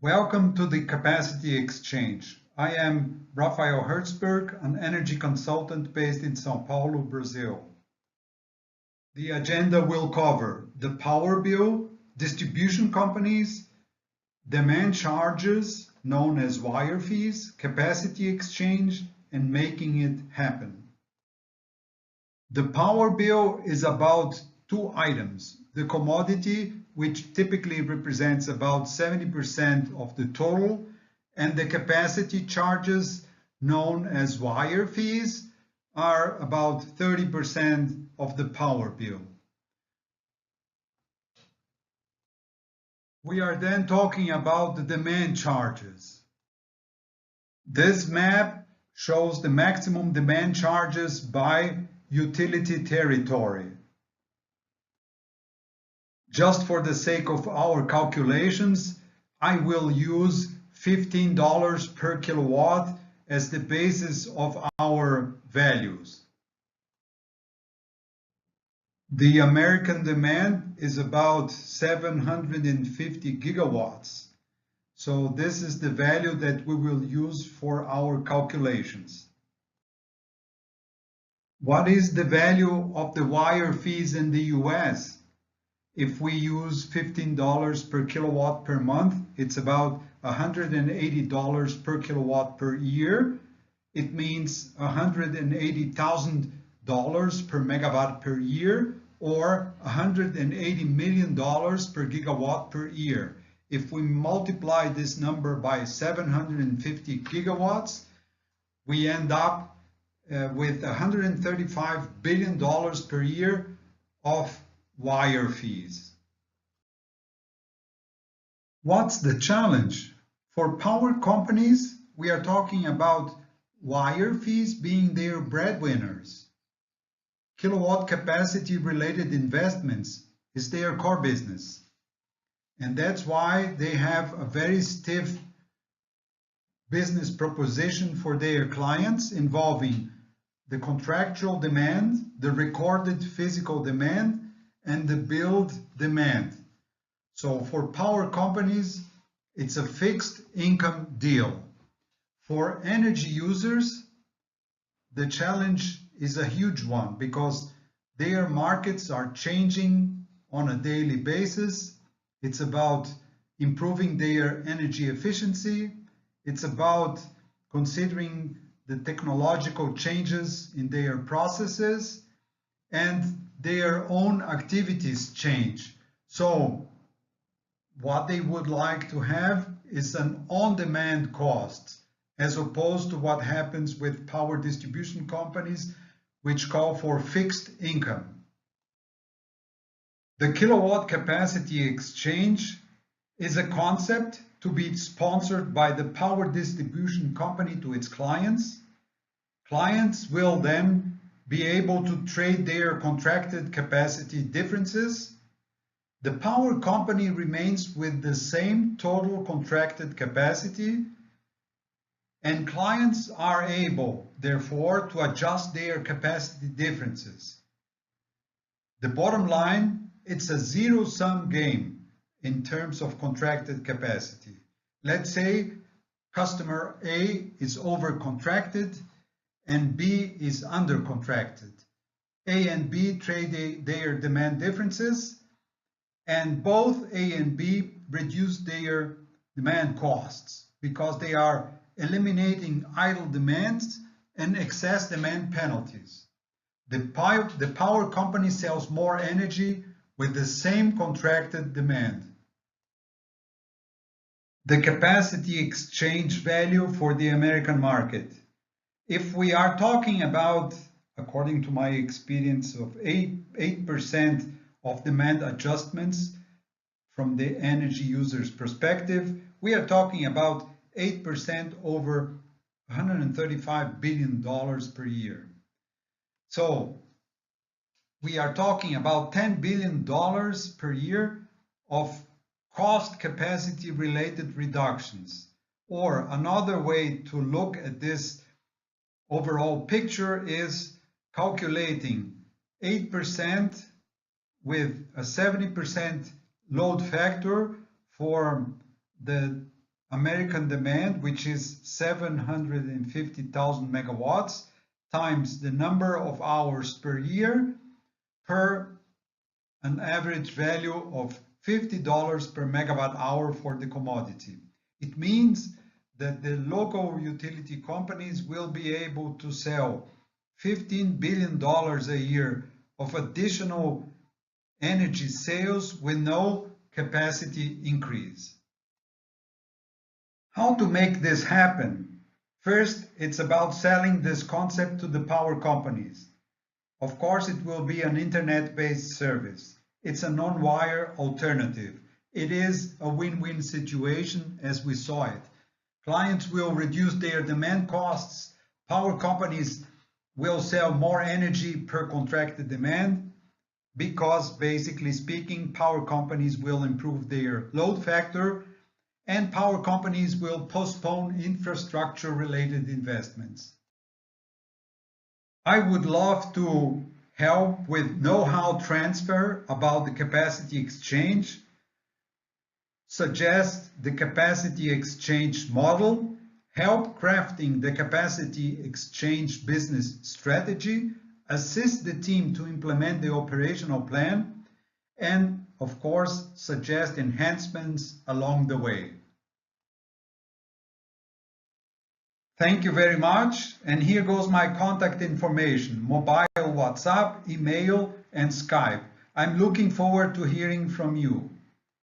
Welcome to the Capacity Exchange. I am Rafael Hertzberg, an energy consultant based in São Paulo, Brazil. The agenda will cover the power bill, distribution companies, demand charges, known as wire fees, capacity exchange, and making it happen. The power bill is about two items: the commodity, which typically represents about 70% of the total, and the capacity charges, known as wire fees, are about 30% of the power bill. We are then talking about the demand charges. This map shows the maximum demand charges by utility territory. Just for the sake of our calculations, I will use $15 per kilowatt as the basis of our values. The American demand is about 750 gigawatts. So this is the value that we will use for our calculations. What is the value of the wire fees in the US? If we use $15 per kilowatt per month, it's about $180 per kilowatt per year. It means $180,000 per megawatt per year, or $180 million per gigawatt per year. If we multiply this number by 750 gigawatts, we end up with $135 billion per year of wire fees. What's the challenge? For power companies, we are talking about wire fees being their breadwinners. Kilowatt capacity related investments is their core business. And that's why they have a very stiff business proposition for their clients involving the contractual demand, the recorded physical demand, and the billed demand. So for power companies, it's a fixed income deal. For energy users, the challenge is a huge one because their markets are changing on a daily basis. It's about improving their energy efficiency. It's about considering the technological changes in their processes, and their own activities change. So what they would like to have is an on-demand cost, as opposed to what happens with power distribution companies, which call for fixed income. The kilowatt capacity exchange is a concept to be sponsored by the power distribution company to its clients. Clients will then be able to trade their contracted capacity differences. The power company remains with the same total contracted capacity, and clients are able, therefore, to adjust their capacity differences. The bottom line, it's a zero-sum game in terms of contracted capacity. Let's say customer A is over-contracted and B is under-contracted. A and B trade their demand differences, and both A and B reduce their demand costs because they are eliminating idle demands and excess demand penalties. The power company sells more energy with the same contracted demand. The capacity exchange value for the American market. If we are talking about, according to my experience, of 8% of demand adjustments from the energy user's perspective, we are talking about 8% over $135 billion per year. So we are talking about $10 billion per year of cost capacity related reductions. Or another way to look at this overall picture is calculating 8% with a 70% load factor for the American demand, which is 750,000 megawatts, times the number of hours per year per an average value of $50 per megawatt hour for the commodity. It means that the local utility companies will be able to sell $15 billion a year of additional energy sales with no capacity increase. How to make this happen? First, it's about selling this concept to the power companies. Of course, it will be an internet-based service. It's a non-wire alternative. It is a win-win situation as we saw it. Clients will reduce their demand costs. Power companies will sell more energy per contracted demand because, basically speaking, power companies will improve their load factor and power companies will postpone infrastructure-related investments. I would love to help with know-how transfer about the capacity exchange, suggest the capacity exchange model, help crafting the capacity exchange business strategy, assist the team to implement the operational plan, and of course, suggest enhancements along the way. Thank you very much, and here goes my contact information: mobile, WhatsApp, email, and Skype. I'm looking forward to hearing from you.